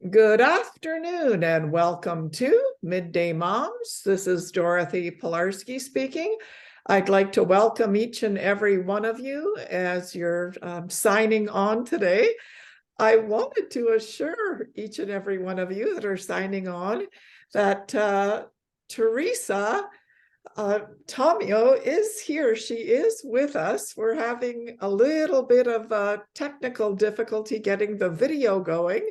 Good afternoon and welcome to Midday Moms. This is Dorothy Pilarski speaking. I'd like to welcome each and every one of you as you're signing on today. I wanted to assure each and every one of you that are signing on that Teresa Tomeo is here. She is with us. We're having a little bit of technical difficulty getting the video going.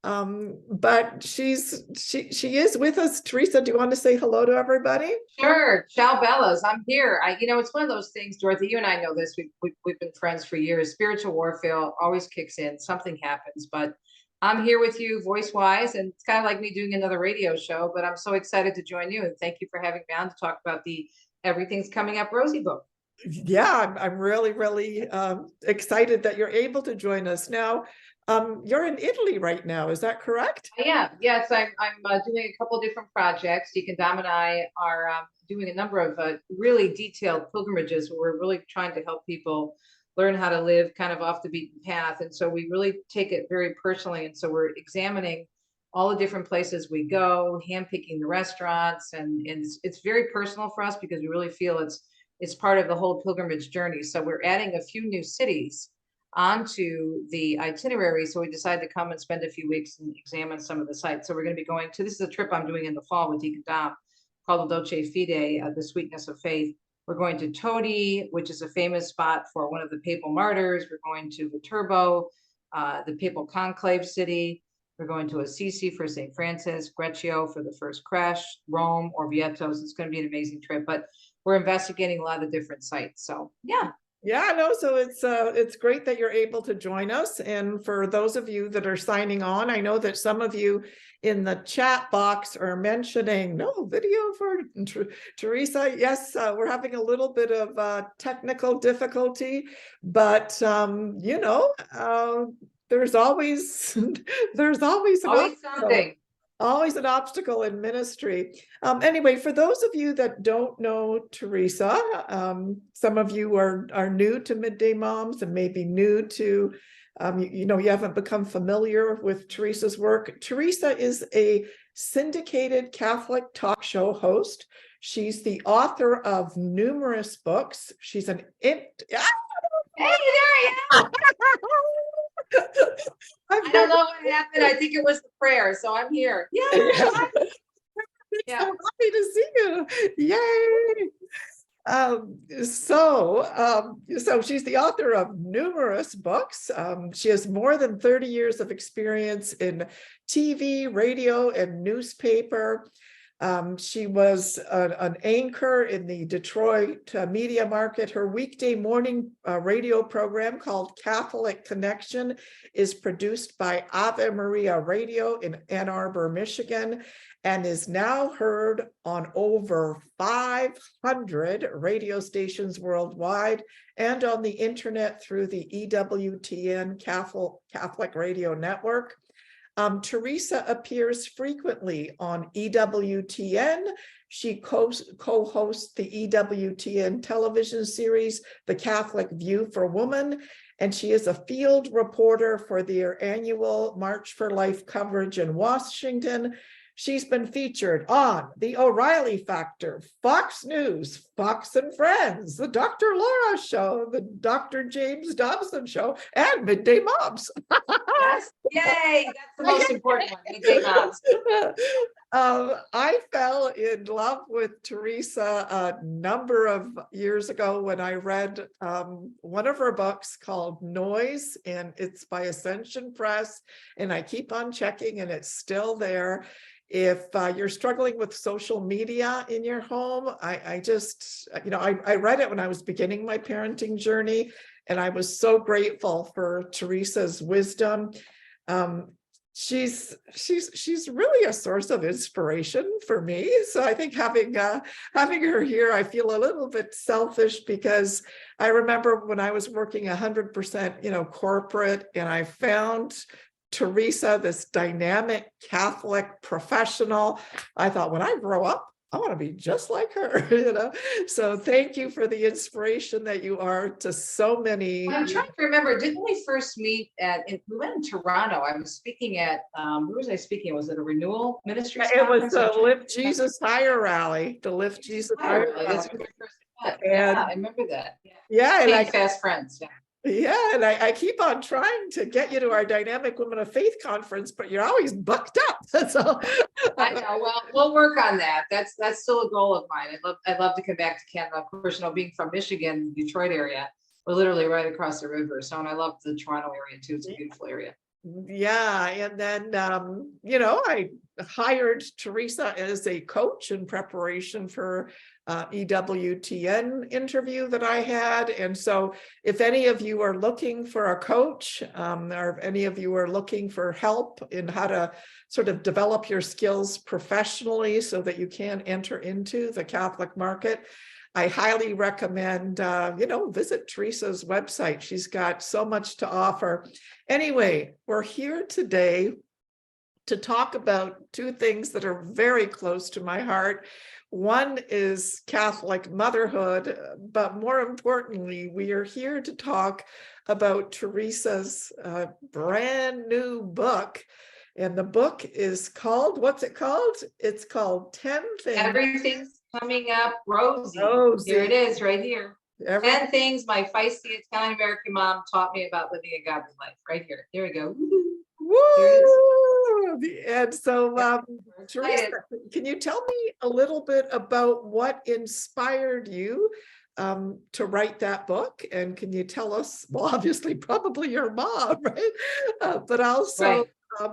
But she is with us. Teresa, do you want to say hello to everybody? Sure. Ciao, Bellas. I'm here. It's one of those things, Dorothy, you and I know this. We've been friends for years. Spiritual warfare always kicks in. Something happens, but I'm here with you voice wise. And it's kind of like me doing another radio show, but I'm so excited to join you. And thank you for having me on to talk about the Everything's Coming Up Rosie book. Yeah, I'm really excited that you're able to join us now. You're in Italy right now, is that correct? Yeah, yes, I'm doing a couple of different projects. Deacon Dom and I are doing a number of really detailed pilgrimages where we're really trying to help people learn how to live kind of off the beaten path. And so we really take it very personally. And so we're examining all the different places we go, handpicking the restaurants, and it's very personal for us because we really feel it's part of the whole pilgrimage journey. So we're adding a few new cities onto the itinerary. So we decided to come and spend a few weeks and examine some of the sites. So we're going to be going to, this is a trip I'm doing in the fall with Deacon Dom called the Dolce Fide, the sweetness of faith. We're going to Todi, which is a famous spot for one of the papal martyrs. We're going to Viterbo, the papal conclave city. We're going to Assisi for St. Francis, Greccio for the first crash, Rome, Orvieto. So it's going to be an amazing trip, but we're investigating a lot of different sites. So yeah. Yeah, no, so it's great that you're able to join us. And for those of you that are signing on, I know that some of you in the chat box are mentioning no video for Teresa. Yes, we're having a little bit of technical difficulty, but there's always Something. Always an obstacle in ministry. Anyway, for those of you that don't know Teresa, some of you are new to Midday Moms and maybe new to, you haven't become familiar with Teresa's work. Teresa is a syndicated Catholic talk show host. She's the author of numerous books. She's an Hey, there I am. I don't know what happened. I think it was the prayer, so I'm here. Yeah. So happy to see you. Yay. So she's the author of numerous books. She has more than 30 years of experience in TV, radio, and newspaper. She was an anchor in the Detroit media market. Her weekday morning radio program called Catholic Connection is produced by Ave Maria Radio in Ann Arbor, Michigan, and is now heard on over 500 radio stations worldwide and on the internet through the EWTN Catholic Radio Network. Teresa appears frequently on EWTN. She co-hosts the EWTN television series, The Catholic View for Women, and she is a field reporter for their annual March for Life coverage in Washington. She's been featured on The O'Reilly Factor, Fox News, Fox and Friends, The Dr. Laura Show, The Dr. James Dobson Show, and Midday Moms. Yes, yay! That's the most important one, Midday Moms. I fell in love with Teresa a number of years ago when I read one of her books called Noise, and it's by Ascension Press, and I keep on checking and it's still there. If you're struggling with social media in your home, I read it when I was beginning my parenting journey, and I was so grateful for Teresa's wisdom. She's really a source of inspiration for me. So I think having her here, I feel a little bit selfish because I remember when I was working 100%, corporate, and I found Teresa, this dynamic Catholic professional. I thought, when I grow up, I want to be just like her, So thank you for the inspiration that you are to so many. I'm trying to remember, didn't we first meet we went in Toronto. I was speaking at, where was I speaking? Was it a renewal ministries It was conference? the Lift Jesus Higher rally, the Lift Jesus Higher Really, rally. that's where we first met. And Yeah, I remember that. Yeah. yeah, and Became fast friends. Yeah. I keep on trying to get you to our Dynamic Women of Faith conference, but you're always booked up. So I know. Well, we'll work on that. That's still a goal of mine. I'd love to come back to Canada. Of course, being from Michigan, Detroit area, we're literally right across the river. So, and I love the Toronto area too. It's a beautiful area. yeah, and then I hired Teresa as a coach in preparation for EWTN interview that I had. And so if any of you are looking for a coach, or if any of you are looking for help in how to sort of develop your skills professionally so that you can enter into the Catholic market, I highly recommend, visit Teresa's website. She's got so much to offer. Anyway, we're here today to talk about two things that are very close to my heart. One is Catholic motherhood, but more importantly, we are here to talk about Teresa's brand new book. And the book is called, what's it called? It's called 10 Things. Everything's coming up, Rosie. Here it is, right here. 10 things my feisty Italian American mom taught me about living a godly life. Right here. There we go. Woo! And so, Teresa, can you tell me a little bit about what inspired you to write that book? And can you tell us, well, obviously, probably your mom, right? But also, right. Tell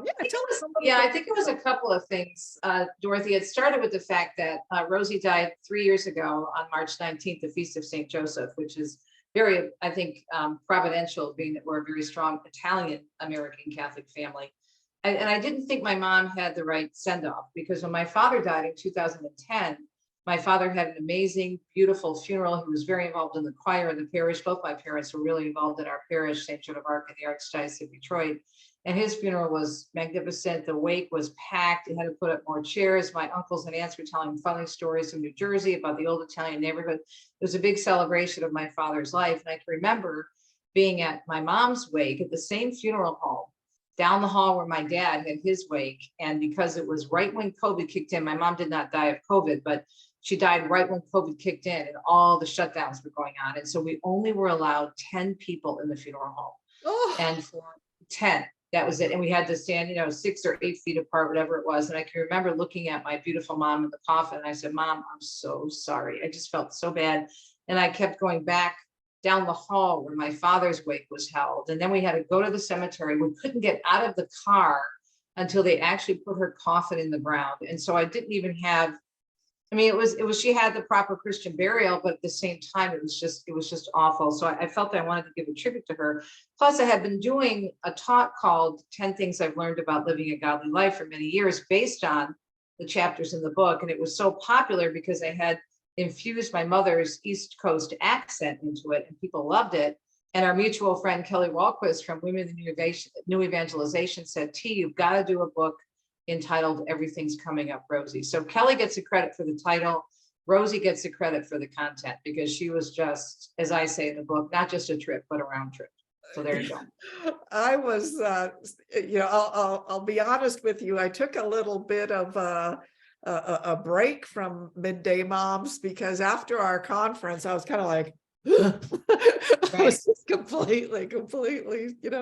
us. I think it was a couple of things, Dorothy. It started with the fact that Rosie died 3 years ago on March 19th, the Feast of St. Joseph, which is very, I think, providential, being that we're a very strong Italian American Catholic family. And I didn't think my mom had the right send-off, because when my father died in 2010, my father had an amazing, beautiful funeral. He was very involved in the choir in the parish. Both my parents were really involved in our parish, St. Joan of Arc in the Archdiocese of Detroit. And his funeral was magnificent. The wake was packed. He had to put up more chairs. My uncles and aunts were telling funny stories from New Jersey about the old Italian neighborhood. It was a big celebration of my father's life. And I can remember being at my mom's wake at the same funeral home, down the hall where my dad had his wake. And because it was right when COVID kicked in, my mom did not die of COVID, but she died right when COVID kicked in and all the shutdowns were going on. And so we only were allowed 10 people in the funeral home. Oh. And for 10, that was it. And we had to stand, 6 or 8 feet apart, whatever it was. And I can remember looking at my beautiful mom in the coffin. And I said, Mom, I'm so sorry. I just felt so bad. And I kept going back down the hall where my father's wake was held. And then we had to go to the cemetery. We couldn't get out of the car until they actually put her coffin in the ground. And so I didn't even have, it was, she had the proper Christian burial, but at the same time, it was just awful. So I felt that I wanted to give a tribute to her. Plus I had been doing a talk called 10 Things I've Learned About Living a Godly Life for many years, based on the chapters in the book. And it was so popular because I had infused my mother's East Coast accent into it, and people loved it. And our mutual friend, Kelly Walquist from Women in New Evangelization said, T, you've got to do a book entitled Everything's Coming Up, Rosie. So Kelly gets the credit for the title. Rosie gets the credit for the content, because she was just, as I say in the book, not just a trip, but a round trip. So there you go. I was, I'll be honest with you. I took a little bit of a break from Midday Moms, because after our conference, I was kind of like, I was just completely,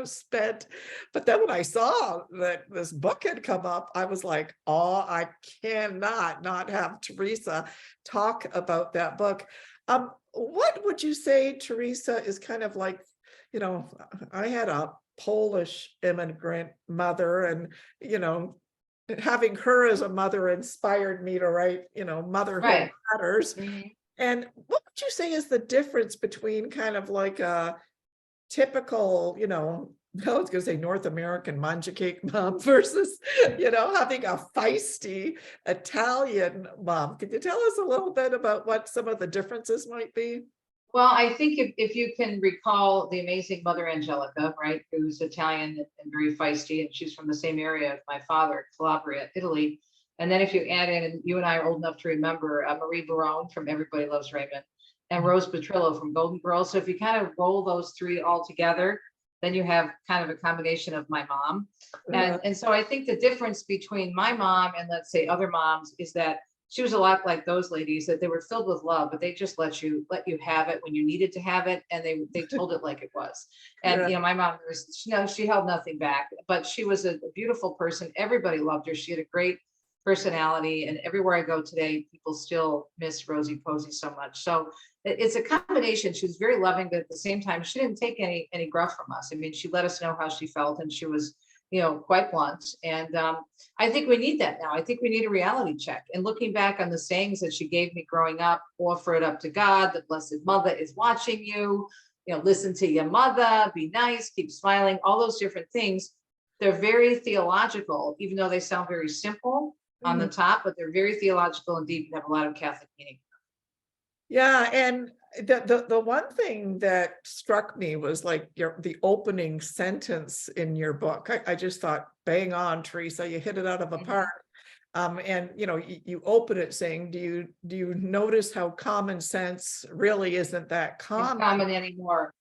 spent. But then when I saw that this book had come up, I was like, oh, I cannot not have Teresa talk about that book. What would you say, Teresa, is kind of like, I had a Polish immigrant mother, and, having her as a mother inspired me to write, Motherhood Matters. Mm-hmm. And what would you say is the difference between kind of like a typical, I was going to say North American manja cake mom versus, having a feisty Italian mom? Can you tell us a little bit about what some of the differences might be? Well, I think if you can recall the amazing Mother Angelica, right, who's Italian and very feisty, and she's from the same area as my father, Calabria, Italy. And then if you add in, and you and I are old enough to remember, Marie Barone from Everybody Loves Raymond, and Rose Petrillo from Golden Girls. So if you kind of roll those three all together, then you have kind of a combination of my mom. And so I think the difference between my mom and, let's say, other moms is that she was a lot like those ladies, that they were filled with love, but they just let you have it when you needed to have it, and they told it like it was. And Yeah. you know, my mom was, you know, she held nothing back, but she was a beautiful person. Everybody loved her. She had a great personality, and everywhere I go today, people still miss Rosie Posey so much. So it's a combination. She was very loving, but at the same time, she didn't take any gruff from us. I mean, she let us know how she felt, and she was, you know, quite blunt. And I think we need that now. I think we need a reality check. And looking back on the sayings that she gave me growing up: offer it up to God, the Blessed Mother is watching you, you know, listen to your mother, be nice, keep smiling, all those different things. They're very theological, even though they sound very simple on the top, but they're very theological and deep and have a lot of Catholic meaning. Yeah, and the one thing that struck me was like the opening sentence in your book. I just thought, bang on, Teresa, you hit it out of the park. And you know, you open it saying, do you notice how common sense really isn't that common anymore?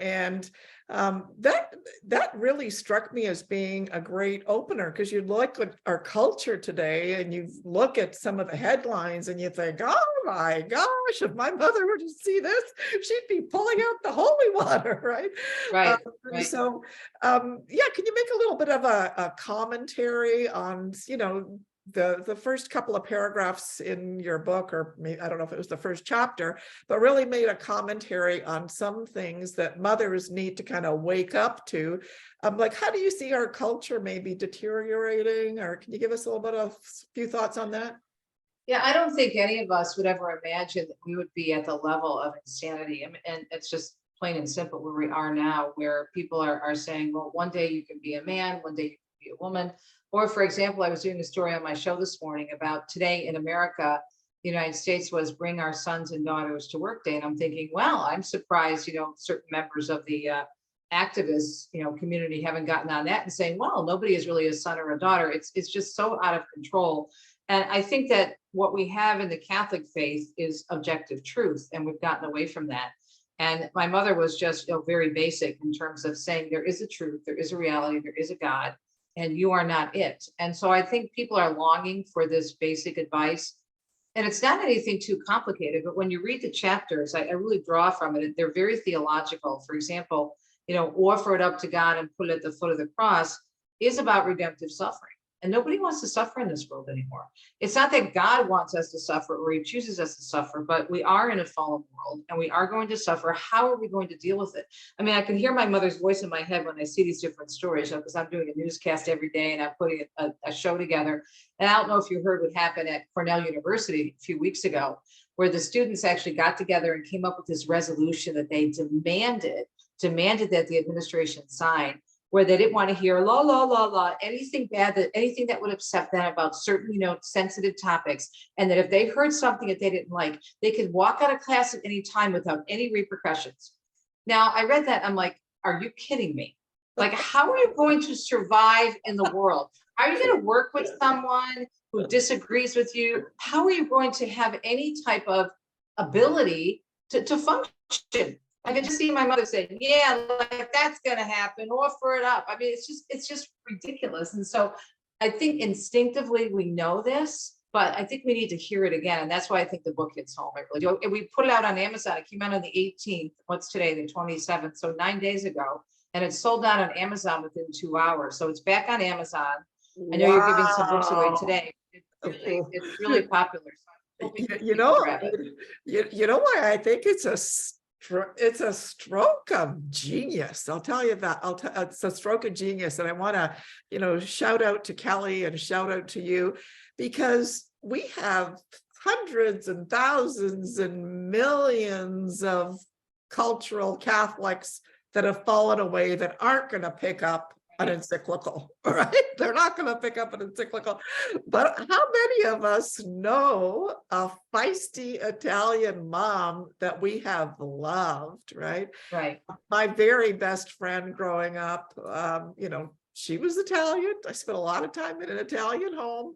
And that really struck me as being a great opener, because you look at our culture today and you look at some of the headlines and you think, oh my gosh, if my mother were to see this, she'd be pulling out the holy water, right? Right. So yeah, can you make a little bit of a commentary on, you know, the first couple of paragraphs in your book, or maybe, I don't know if it was the first chapter, but really made a commentary on some things that mothers need to kind of wake up to. Like, how do you see our culture maybe deteriorating, or can you give us a little bit of few thoughts on that? Yeah, I don't think any of us would ever imagine that we would be at the level of insanity. I mean, and it's just plain and simple where we are now, where people are saying, well, one day you can be a man, one day you can be a woman. Or, for example, I was doing a story on my show this morning about today in America, the United States was Bring Our Sons and Daughters to Work Day. And I'm thinking, well, I'm surprised, you know, certain members of the activists, you know, community haven't gotten on that and saying, well, nobody is really a son or a daughter. It's just so out of control. And I think that what we have in the Catholic faith is objective truth, and we've gotten away from that. And my mother was just, you know, very basic in terms of saying there is a truth, there is a reality, there is a God, and you are not it. And so I think people are longing for this basic advice. And it's not anything too complicated, but when you read the chapters, I really draw from it. They're very theological. For example, you know, offer it up to God and put it at the foot of the cross is about redemptive suffering. And nobody wants to suffer in this world anymore. It's not that God wants us to suffer or he chooses us to suffer, but we are in a fallen world and we are going to suffer. How are we going to deal with it? I mean, I can hear my mother's voice in my head when I see these different stories, because I'm doing a newscast every day and I'm putting a show together. And I don't know if you heard what happened at Cornell University a few weeks ago, where the students actually got together and came up with this resolution that they demanded that the administration sign, where they didn't want to hear anything bad, anything that would upset them about certain, you know, sensitive topics. And that if they heard something that they didn't like, they could walk out of class at any time without any repercussions. Now, I read that, I'm like, are you kidding me? Like, how are you going to survive in the world? Are you going to work with someone who disagrees with you? How are you going to have any type of ability to function? I can just see my mother saying, yeah, like that's going to happen, offer it up. I mean, it's just ridiculous. And so I think instinctively we know this, but I think we need to hear it again. And that's why I think the book hits home. And we put it out on Amazon. It came out on the 18th. What's today? The 27th. So 9 days ago. And it's sold out on Amazon within 2 hours. So it's back on Amazon. I know you're giving some books away today. It's really popular. So you know why I think it's a stroke of genius. I'll tell you that. It's a stroke of genius. And I want to, you know, shout out to Kelly and shout out to you, because we have hundreds and thousands and millions of cultural Catholics that have fallen away that aren't going to pick up an encyclical, right? They're not going to pick up an encyclical. But how many of us know a feisty Italian mom that we have loved, right? Right. My very best friend growing up, you know, she was Italian. I spent a lot of time in an Italian home.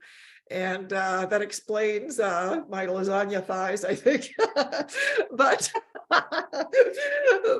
And that explains my lasagna thighs, I think. But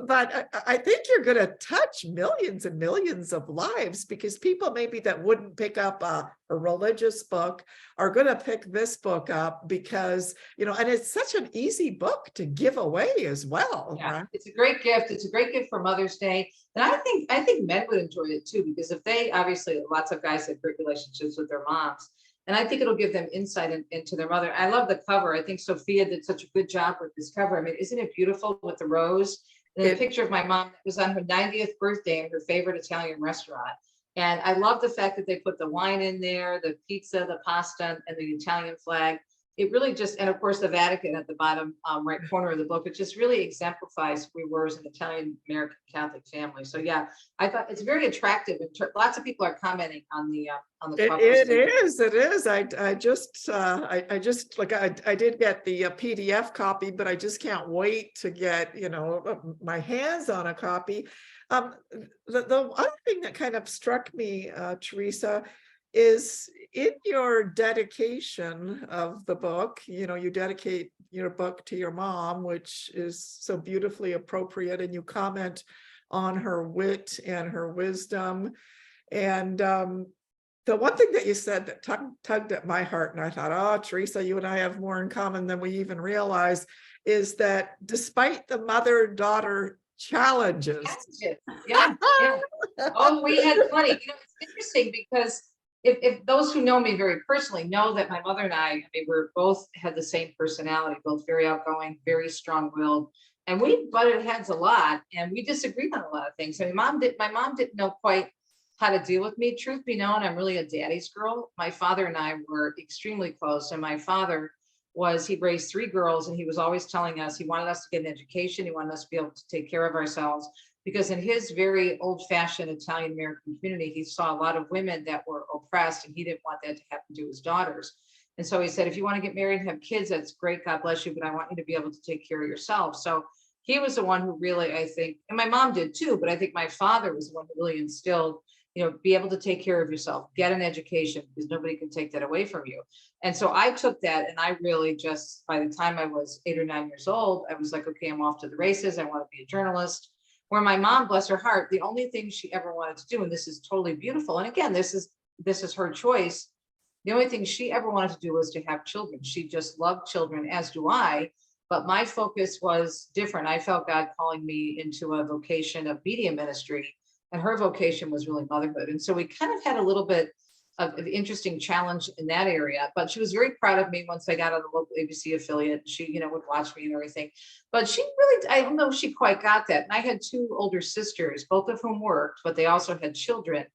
but I think you're going to touch millions and millions of lives, because people maybe that wouldn't pick up a religious book are going to pick this book up, because, you know, and it's such an easy book to give away as well. Yeah, Right? it's a great gift. It's a great gift for Mother's Day. And I think men would enjoy it too, because if they, obviously lots of guys have great relationships with their moms. And I think it'll give them insight into their mother. I love the cover. I think Sophia did such a good job with this cover. I mean, isn't it beautiful with the rose? And a picture of my mom that was on her 90th birthday in her favorite Italian restaurant. And I love the fact that they put the wine in there, the pizza, the pasta, and the Italian flag. It really just, and of course the Vatican at the bottom right corner of the book, it just really exemplifies who we were as an Italian American Catholic family. So yeah, I thought it's very attractive. And lots of people are commenting on the cover. It is. I just like I did get the PDF copy, but I just can't wait to get, you know, my hands on a copy. The other thing that kind of struck me, Teresa, is in your dedication of the book, you know, you dedicate your book to your mom, which is so beautifully appropriate, and you comment on her wit and her wisdom. And the one thing that you said that tugged at my heart, and I thought, oh, Teresa, you and I have more in common than we even realize, is that despite the mother-daughter challenges. Yeah. Oh, we had plenty. You know, it's interesting because if those who know me very personally know that my mother and I mean, we're both had the same personality, both very outgoing, very strong-willed, and we butted heads a lot, and we disagreed on a lot of things. I mean, my mom didn't know quite how to deal with me. Truth be known, I'm really a daddy's girl. My father and I were extremely close, and my father he raised 3 girls, and he was always telling us he wanted us to get an education. He wanted us to be able to take care of ourselves, because in his very old-fashioned Italian American community, he saw a lot of women that were oppressed, and he didn't want that to happen to his daughters. And so he said, if you want to get married and have kids, that's great, God bless you, but I want you to be able to take care of yourself. So he was the one who really, I think, and my mom did too, but I think my father was the one who really instilled, you know, be able to take care of yourself, get an education, because nobody can take that away from you. And so I took that, and I really just, by the time I was 8 or 9 years old, I was like, okay, I'm off to the races. I want to be a journalist. Where my mom, bless her heart, the only thing she ever wanted to do, and this is totally beautiful, and again, this is her choice. The only thing she ever wanted to do was to have children. She just loved children, as do I. But my focus was different. I felt God calling me into a vocation of media ministry, and her vocation was really motherhood. And so we kind of had a little bit of an interesting challenge in that area, but she was very proud of me once I got on the local ABC affiliate. She, you know, would watch me and everything, but she really, I don't know if she quite got that. And I had 2 older sisters, both of whom worked, but they also had children.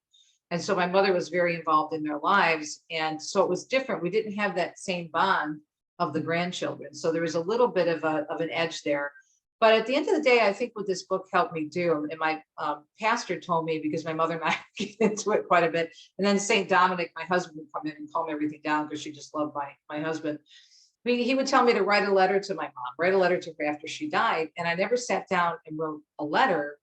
And so my mother was very involved in their lives. And so it was different. We didn't have that same bond of the grandchildren. So there was a little bit of an edge there. But at the end of the day, I think what this book helped me do, and my pastor told me, because my mother and I get into it quite a bit, and then St. Dominic, my husband, would come in and calm everything down, because she just loved my husband. I mean, he would tell me to write a letter to my mom, write a letter to her after she died. And I never sat down and wrote a letter,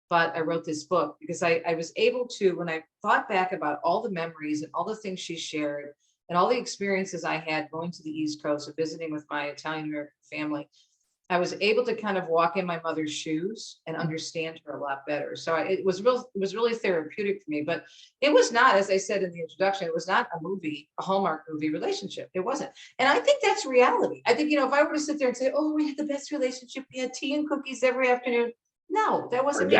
but I wrote this book because I was able to, when I thought back about all the memories and all the things she shared and all the experiences I had going to the East Coast and visiting with my Italian American family, I was able to kind of walk in my mother's shoes and understand her a lot better. So it was really therapeutic for me, but it was not, as I said in the introduction, it was not a Hallmark movie relationship. It wasn't. And I think that's reality. I think, you know, if I were to sit there and say, oh, we had the best relationship, we had tea and cookies every afternoon. No, that wasn't me.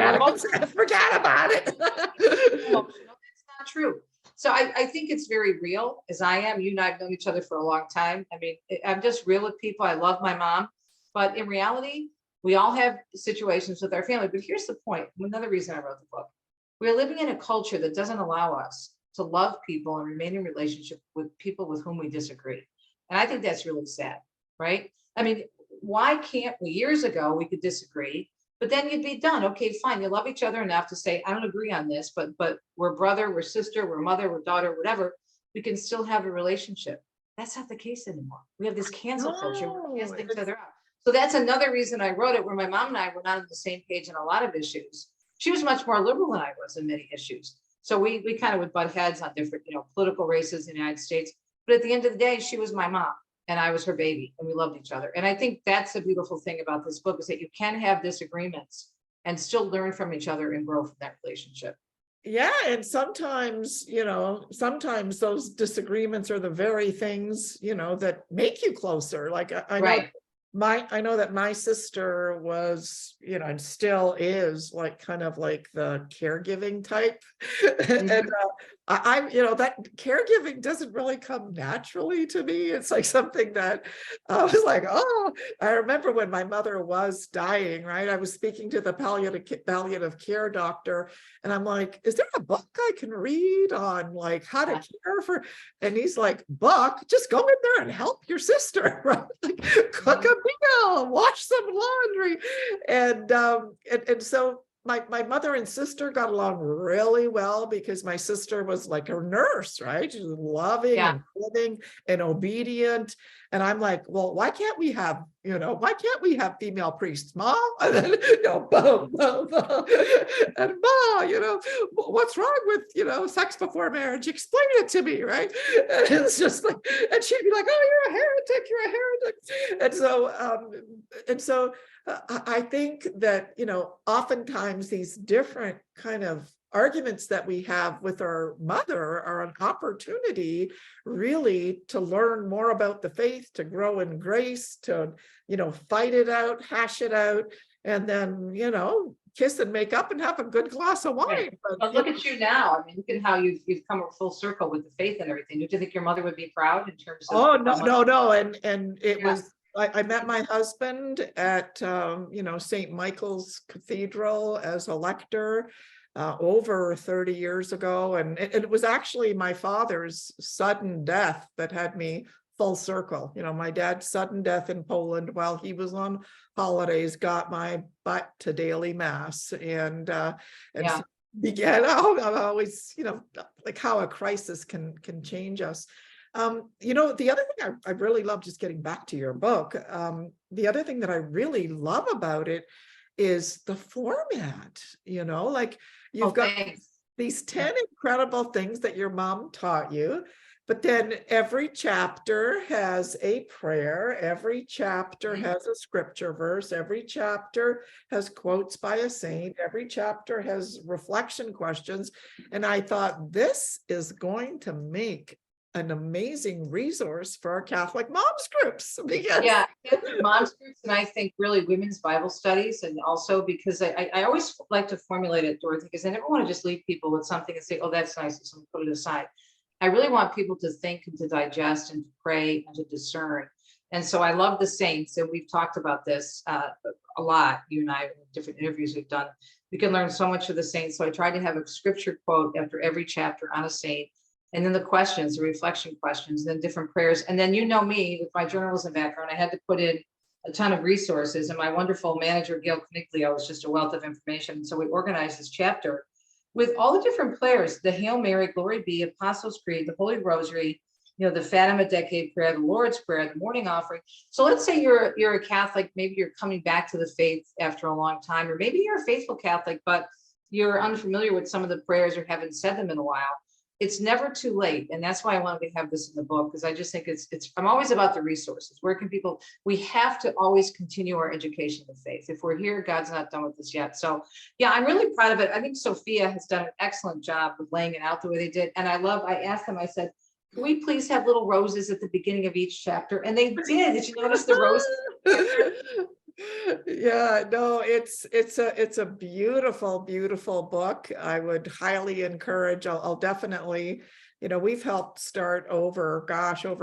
Forget about it. That's not true. So I think it's very real, as I am. You and I have known each other for a long time. I mean, I'm just real with people. I love my mom. But in reality, we all have situations with our family. But here's the point. Another reason I wrote the book. We're living in a culture that doesn't allow us to love people and remain in relationship with people with whom we disagree. And I think that's really sad, right? I mean, why can't we? Years ago, we could disagree, but then you'd be done. Okay, fine. You love each other enough to say, I don't agree on this, but we're brother, we're sister, we're mother, we're daughter, whatever. We can still have a relationship. That's not the case anymore. We have this cancel culture. We're canceling each other out. So that's another reason I wrote it, where my mom and I were not on the same page on a lot of issues. She was much more liberal than I was in many issues. So we kind of would butt heads on different, political races in the United States. But at the end of the day, she was my mom and I was her baby, and we loved each other. And I think that's the beautiful thing about this book, is that you can have disagreements and still learn from each other and grow from that relationship. Yeah, and sometimes, sometimes those disagreements are the very things, that make you closer. Like I know that my sister was, and still is, like kind of like the caregiving type. And that caregiving doesn't really come naturally to me. It's like something that I was like, oh, I remember when my mother was dying, right? I was speaking to the palliative care doctor, and I'm like, is there a book I can read on like how to care for? And he's like, book, just go in there and help your sister, right? Like, cook a meal, wash some laundry. And so my mother and sister got along really well, because my sister was like a nurse, right? She was loving and loving and obedient. And I'm like, well, why can't we have female priests, Mom? And then, boom, boom, boom. And Ma, what's wrong with, sex before marriage? Explain it to me, right? And it's just like, and she'd be like, oh, you're a heretic. And so I think that, oftentimes these different kind of arguments that we have with our mother are an opportunity really to learn more about the faith, to grow in grace, to, fight it out, hash it out, and then, kiss and make up and have a good glass of wine. Right. But look at you now. I mean, look at how you've come full circle with the faith and everything. Do you think your mother would be proud in terms of? Oh, no. And it was, I met my husband at, St. Michael's Cathedral as a lector over 30 years ago. And it was actually my father's sudden death that had me full circle. My dad's sudden death in Poland while he was on holidays got my butt to daily mass. And so began, I'm always, like how a crisis can change us. The other thing I really love, just getting back to your book, the other thing that I really love about it is the format, like you've got these 10 incredible things that your mom taught you, but then every chapter has a prayer, every chapter has a scripture verse, every chapter has quotes by a saint, every chapter has reflection questions. And I thought, this is going to make an amazing resource for our Catholic moms groups. Catholic moms groups, and I think really women's Bible studies, and also because I always like to formulate it, Dorothy, because I never want to just leave people with something and say, oh, that's nice, and so put it aside. I really want people to think and to digest and to pray and to discern. And so I love the saints, and we've talked about this a lot, you and I, in different interviews we've done. We can learn so much of the saints. So I tried to have a scripture quote after every chapter on a saint, and then the questions, the reflection questions, and then different prayers. And then, me, with my journalism background, I had to put in a ton of resources, and my wonderful manager, Gail Caniglio, was just a wealth of information. So we organized this chapter with all the different prayers: the Hail Mary, Glory Be, Apostles' Creed, the Holy Rosary, the Fatima Decade Prayer, the Lord's Prayer, the Morning Offering. So let's say you're a Catholic, maybe you're coming back to the faith after a long time, or maybe you're a faithful Catholic, but you're unfamiliar with some of the prayers or haven't said them in a while. It's never too late. And that's why I wanted to have this in the book, because I just think I'm always about the resources. Where can people, we have to always continue our education of faith. If we're here, God's not done with us yet. So I'm really proud of it. I think Sophia has done an excellent job of laying it out the way they did. And I asked them, I said, can we please have little roses at the beginning of each chapter? And they did. Did you notice the roses? Yeah, no, it's a beautiful, beautiful book. I would highly encourage. I'll definitely, we've helped start over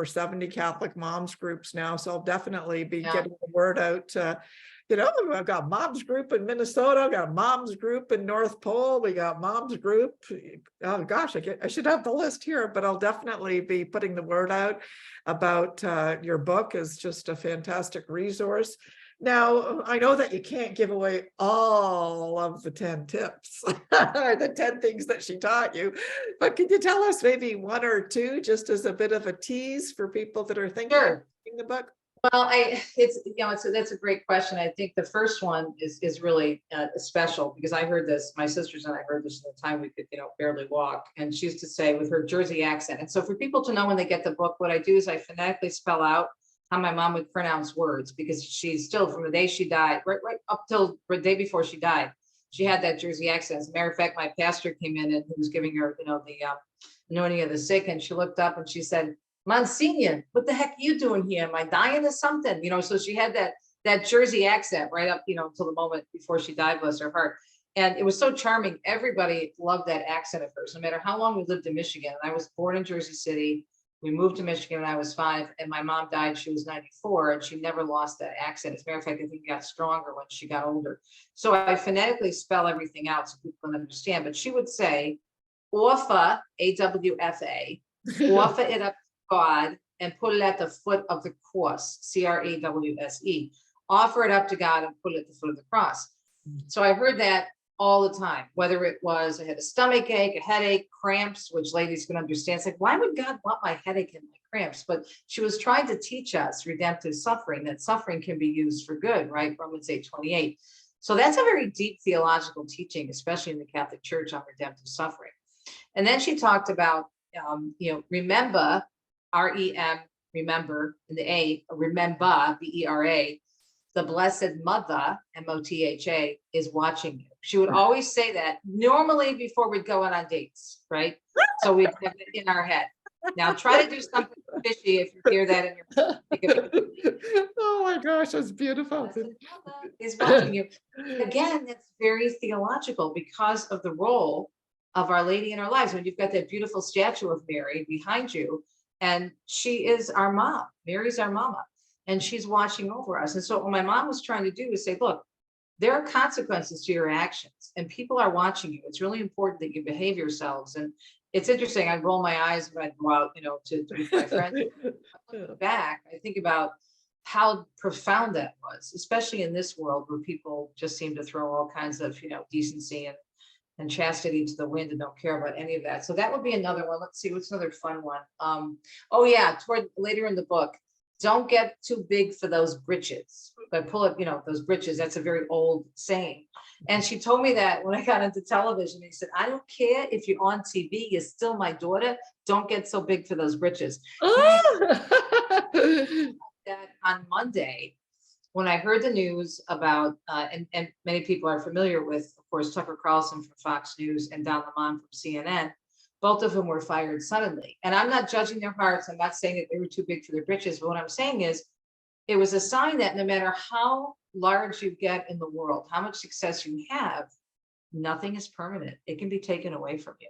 70 Catholic moms groups now. So I'll definitely be getting the word out. I've got moms group in Minnesota, I've got a moms group in North Pole, we got moms group. Oh gosh, I should have the list here, but I'll definitely be putting the word out about your book. Is just a fantastic resource. Now, I know that you can't give away all of the 10 tips, the 10 things that she taught you, but can you tell us maybe one or two, just as a bit of a tease for people that are thinking of reading the book? Well, that's a great question. I think the first one is really special because I heard this, my sisters and I heard this at the time we could, barely walk. And she used to say with her Jersey accent. And so for people to know when they get the book, what I do is I phonetically spell out how my mom would pronounce words because she's still from the day she died, right up till the day before she died. She had that Jersey accent. As a matter of fact, my pastor came in and he was giving her, the anointing of the sick. And she looked up and she said, Monsignor, what the heck are you doing here? Am I dying or something? So she had that Jersey accent right up, until the moment before she died, bless her heart. And it was so charming. Everybody loved that accent of hers, no matter how long we lived in Michigan. And I was born in Jersey City. We moved to Michigan when I was 5, and my mom died. She was 94, and she never lost that accent. As a matter of fact, I think it got stronger when she got older. So I phonetically spell everything out so people can understand. But she would say, offer, AWFA, offer it up God and put it at the foot of the cross, CRAWSE. Offer it up to God and put it at the foot of the cross. So I heard that all the time, whether it was I had a stomach ache, a headache, cramps, which ladies can understand. It's like, why would God want my headache and my cramps? But she was trying to teach us redemptive suffering, that suffering can be used for good, right? Romans 8:28. So that's a very deep theological teaching, especially in the Catholic Church, on redemptive suffering. And then she talked about, remember, REM, remember, and the A, remember, BERA, the Blessed Mother, MOTHA, is watching you. She would always say that normally before we'd go on dates, right? So we'd have it in our head. Now try to do something fishy if you hear that in your Oh my gosh, that's beautiful. Blessed Mother is watching you. Again, that's very theological because of the role of Our Lady in our lives. When you've got that beautiful statue of Mary behind you, and she is our mom. Mary's our mama, and she's watching over us. And so what my mom was trying to do is say, look, there are consequences to your actions and people are watching you. It's really important that you behave yourselves. And it's interesting. I roll my eyes when I go out, to meet my friends. Back, I think about how profound that was, especially in this world where people just seem to throw all kinds of, decency and chastity to the wind and don't care about any of that. So that would be another one. Let's see, what's another fun one? Oh yeah, toward later in the book, don't get too big for those britches. But pull up, those britches, that's a very old saying. And she told me that when I got into television. He said, I don't care if you're on TV, you're still my daughter. Don't get so big for those britches. That on Monday, when I heard the news about, and many people are familiar with, of course, Tucker Carlson from Fox News and Don Lemon from CNN, both of them were fired suddenly. And I'm not judging their hearts. I'm not saying that they were too big for their britches. But what I'm saying is, it was a sign that no matter how large you get in the world, how much success you have, nothing is permanent. It can be taken away from you.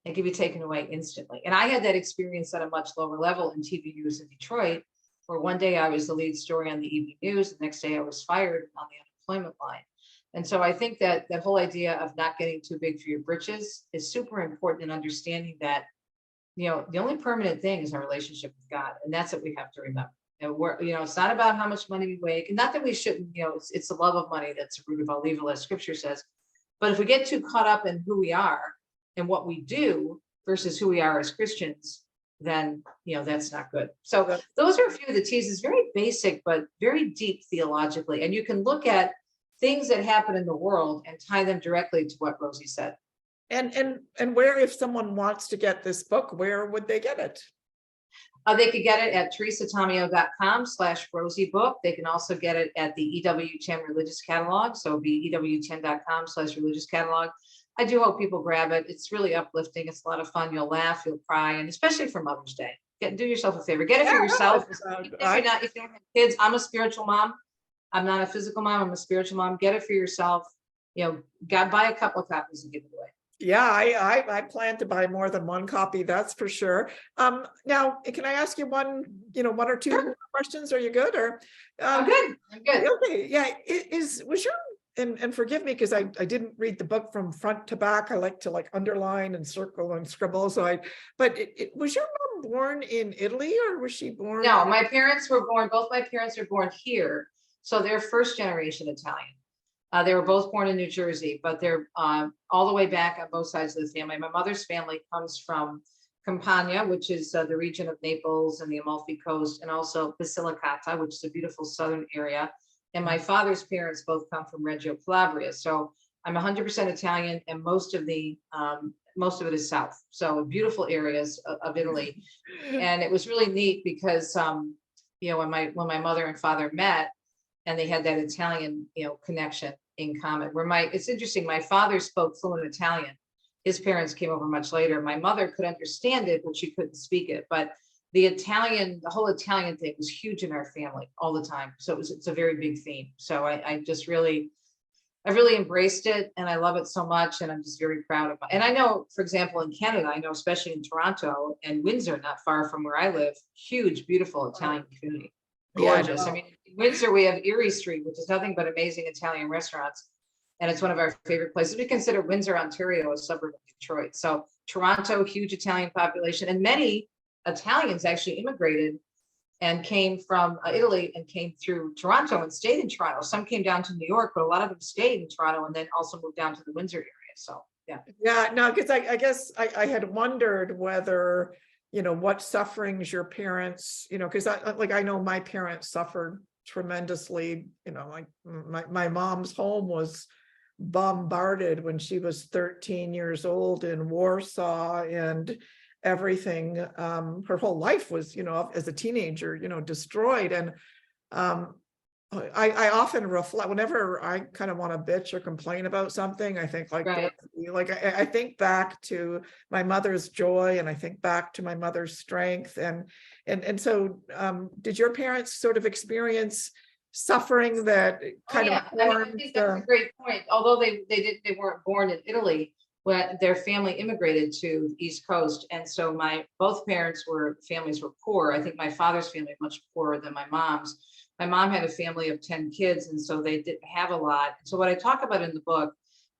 It can be taken away instantly. And I had that experience at a much lower level in TV news in Detroit, where one day I was the lead story on the evening news. The next day I was fired on the unemployment line. And so I think that that whole idea of not getting too big for your britches is super important in understanding that, the only permanent thing is our relationship with God. And that's what we have to remember. And we're, it's not about how much money we make, and not that we shouldn't, it's the love of money that's the root of all evil, as scripture says. But if we get too caught up in who we are and what we do versus who we are as Christians, then, that's not good. So those are a few of the teases, very basic, but very deep theologically. And you can look at things that happen in the world and tie them directly to what Rosie said. And where, if someone wants to get this book, where would they get it? They could get it at teresatomeo.com/Rosie book. They can also get it at the EWTN religious catalog. So it'll be EWTN.com/religious catalog. I do hope people grab it. It's really uplifting. It's a lot of fun. You'll laugh, you'll cry, and especially for Mother's Day. Do yourself a favor. Get it for yourself. If you don't have kids, I'm a spiritual mom. I'm not a physical mom. I'm a spiritual mom. Get it for yourself. Buy a couple of copies and give it away. Yeah, I plan to buy more than one copy, that's for sure. Now, can I ask you one or two questions? Are you good? Or I'm good. Okay, yeah. Was your, and forgive me because I didn't read the book from front to back. I like to underline and circle and scribble. But was your mom born in Italy, or was she born? No, my parents were born. Both my parents were born here, so they're first generation Italian. They were both born in New Jersey, but they're all the way back on both sides of the family. My mother's family comes from Campania, which is the region of Naples and the Amalfi Coast, and also Basilicata, which is a beautiful southern area. And my father's parents both come from Reggio Calabria. So I'm 100% Italian, and most of it is south. So beautiful areas of Italy. And it was really neat because, when my mother and father met, and they had that Italian, connection in common. It's interesting. My father spoke fluent Italian. His parents came over much later. My mother could understand it, but she couldn't speak it. But the whole Italian thing was huge in our family all the time. So it's a very big theme. So I really embraced it, and I love it so much. And I'm just very proud of it. And I know, for example, in Canada, I know, especially in Toronto and Windsor, not far from where I live, huge, beautiful Italian community. Gorgeous. Yeah, I mean, in Windsor, we have Erie Street, which is nothing but amazing Italian restaurants. And it's one of our favorite places. We consider Windsor, Ontario, a suburb of Detroit. So Toronto, huge Italian population, and many Italians actually immigrated and came from Italy and came through Toronto and stayed in Toronto. Some came down to New York, but a lot of them stayed in Toronto and then also moved down to the Windsor area. So, yeah. Yeah, no, because I guess I had wondered whether, what sufferings your parents, because I know my parents suffered tremendously, like my mom's home was bombarded when she was 13 years old in Warsaw, and everything, her whole life was, as a teenager, destroyed. And I often reflect whenever I kind of want to bitch or complain about something. I think like, Right. Dorothy, like I think back to my mother's joy, and I think back to my mother's strength. And so did your parents sort of experience suffering that kind of I formed think that's a great point. Although they weren't born in Italy, when their family immigrated to the East Coast, and so both families were poor. I think my father's family much poorer than my mom's. My mom had a family of 10 kids, and so they didn't have a lot. So what I talk about in the book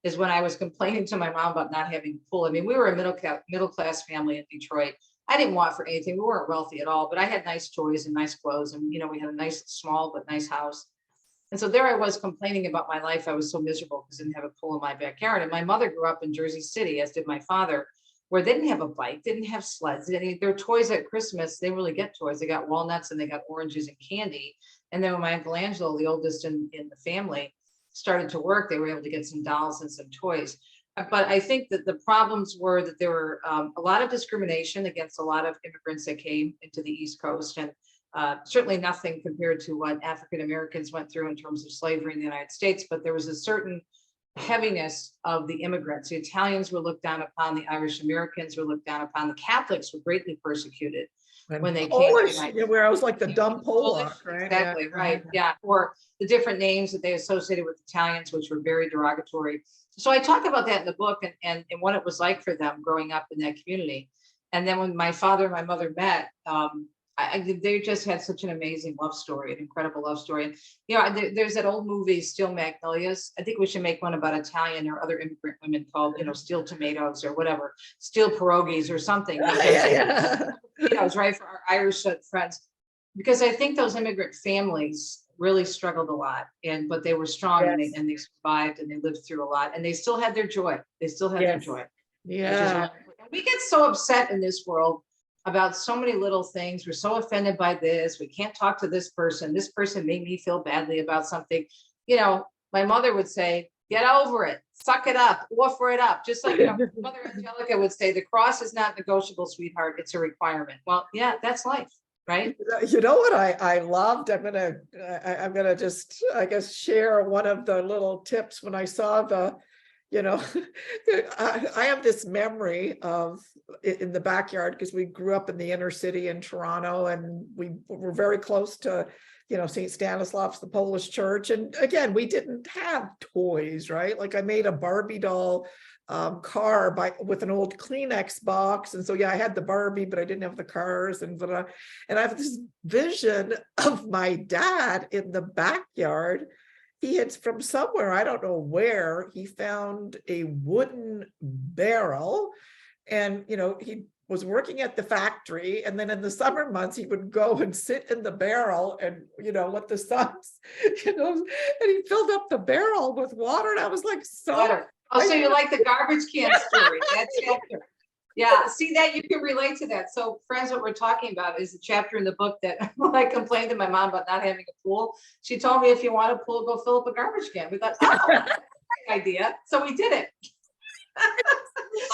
is when I was complaining to my mom about not having a pool. I mean, we were a middle class family in Detroit. I didn't want for anything. We weren't wealthy at all, but I had nice toys and nice clothes, and we had a nice, small but nice house. And so there I was complaining about my life. I was so miserable because I didn't have a pool in my backyard. And my mother grew up in Jersey City, as did my father, where they didn't have a bike, didn't have sleds. Their toys at Christmas, they really get toys. They got walnuts and they got oranges and candy. And then when my Uncle Angelo, the oldest in the family, started to work, they were able to get some dolls and some toys. But I think that the problems were that there were a lot of discrimination against a lot of immigrants that came into the East Coast, and certainly nothing compared to what African Americans went through in terms of slavery in the United States. But there was a certain heaviness of the immigrants. The Italians were looked down upon, the Irish Americans were looked down upon, the Catholics were greatly persecuted when they Polish, came to where I was like the dumb Polak, right? Exactly, right. Yeah. Or the different names that they associated with Italians, which were very derogatory. So I talk about that in the book, and what it was like for them growing up in that community. And then when my father and my mother met, they just had such an amazing love story, an incredible love story. And there's that old movie, Steel Magnolias. I think we should make one about Italian or other immigrant women called, Steel Tomatoes or whatever, Steel Pierogies or something. It's right for our Irish friends, because I think those immigrant families really struggled a lot, but they were strong. Yes. and they survived, and they lived through a lot, and they still had their joy. They still had their joy. Yeah. We get so upset in this world about so many little things. We're so offended by this. We can't talk to this person. This person made me feel badly about something. My mother would say, get over it, suck it up, offer it up. Just like, Mother Angelica would say, the cross is not negotiable, sweetheart. It's a requirement. Well, yeah, that's life, right? You know what I loved? I'm gonna just, I guess, share one of the little tips when I saw I have this memory of in the backyard, because we grew up in the inner city in Toronto, and we were very close to, St. Stanislaus, the Polish church. And again, we didn't have toys, right? Like I made a Barbie doll car with an old Kleenex box. And so, yeah, I had the Barbie, but I didn't have the cars. And I have this vision of my dad in the backyard. He had, from somewhere, I don't know where, he found a wooden barrel, and, he was working at the factory. And then in the summer months, he would go and sit in the barrel and, let the suns, and he filled up the barrel with water. And I was like, Water. Oh, so you like the garbage can story? That's chapter. Yeah, see that you can relate to that. So friends, what we're talking about is a chapter in the book that when I complained to my mom about not having a pool, she told me if you want a pool, go fill up a garbage can. We thought, oh, that's a great idea. So we did it.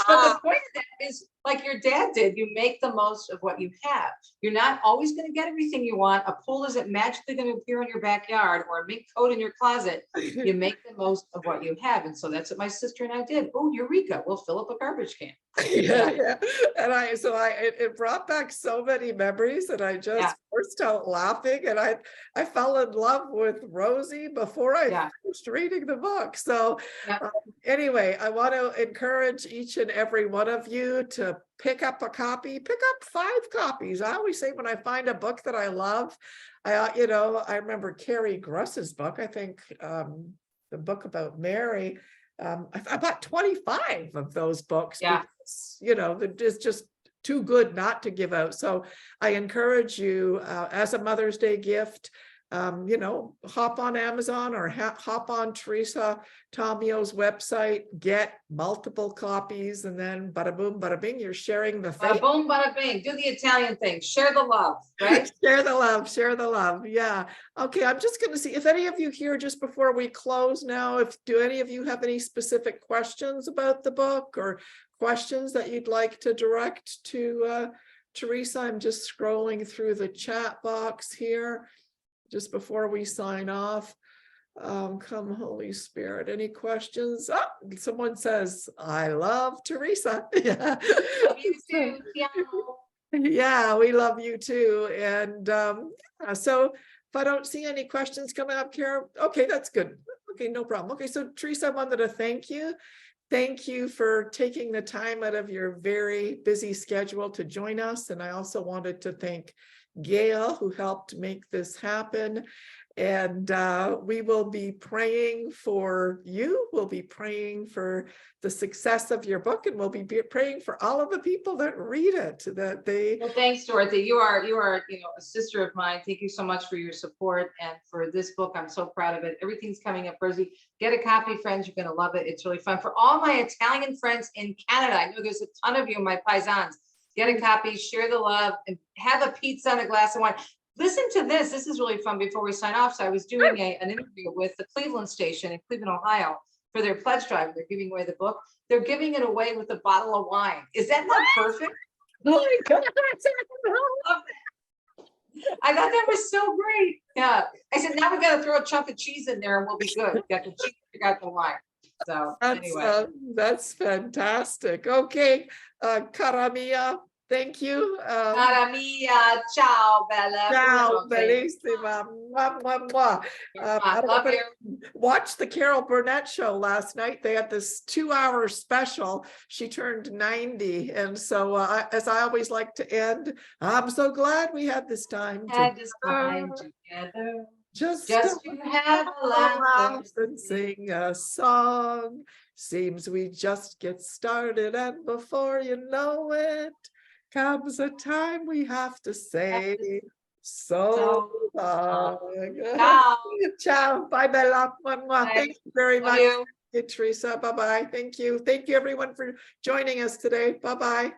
But the point of that is, like your dad did, you make the most of what you have. You're not always going to get everything you want. A pool isn't magically going to appear in your backyard or a mink coat in your closet. You make the most of what you have. And so that's what my sister and I did. Oh, eureka, we'll fill up a garbage can. Yeah. And it brought back so many memories, and I just burst out laughing, and I fell in love with Rosie before I finished reading the book. So anyway, I want to encourage each and every one of you to pick up a copy, pick up 5 copies. I always say when I find a book that I love, I remember Carrie Gruss's book, I think the book about Mary. I bought 25 of those books because, it's just too good not to give out. So I encourage you as a Mother's Day gift, hop on Amazon or hop on Teresa Tomeo's website, get multiple copies, and then bada boom, bada bing, you're sharing the thing. Bada boom, bada bing. Do the Italian thing. Share the love, right? Share the love, share the love. Yeah. Okay, I'm just going to see if any of you here, just before we close now, do any of you have any specific questions about the book or questions that you'd like to direct to Teresa? I'm just scrolling through the chat box here just before we sign off. Come Holy Spirit, any questions? Oh, someone says, I love Teresa. Yeah. Love you too. Yeah, we love you too. And so if I don't see any questions coming up here, okay, that's good. Okay, no problem. Okay, so Teresa, I wanted to thank you. Thank you for taking the time out of your very busy schedule to join us. And I also wanted to thank Gail, who helped make this happen. And we will be praying for you. We'll be praying for the success of your book, and we'll be praying for all of the people that read it, that they. Well, thanks, Dorothy. You are, a sister of mine. Thank you so much for your support and for this book. I'm so proud of it. Everything's coming up, Rosie. Get a copy, friends. You're going to love it. It's really fun. For all my Italian friends in Canada, I know there's a ton of you, my paisans. Get a copy, share the love, and have a pizza and a glass of wine. Listen to this. This is really fun before we sign off. So I was doing an interview with the Cleveland station in Cleveland, Ohio for their pledge drive. They're giving away the book. They're giving it away with a bottle of wine. Is that not perfect? Oh my God. I thought that was so great. Yeah. I said, now we got to throw a chunk of cheese in there and we'll be good. We got the cheese, we got the wine. So anyway. That's fantastic. Okay. Cara mia. Thank you. Cara mia, ciao, bella. Ciao, bellissima. Mwah, mwah, mwah. I love you. Watched the Carol Burnett show last night. They had this 2-hour special. She turned 90. And so as I always like to end, I'm so glad we had this time together. Just to have a laugh and sing a song. Seems we just get started, and before you know it, comes a time we have to say so long. Ciao. Ciao. Bye, Bella. Bye. Thank you very much. You. Teresa. Bye-bye. Thank you. Thank you, everyone, for joining us today. Bye-bye.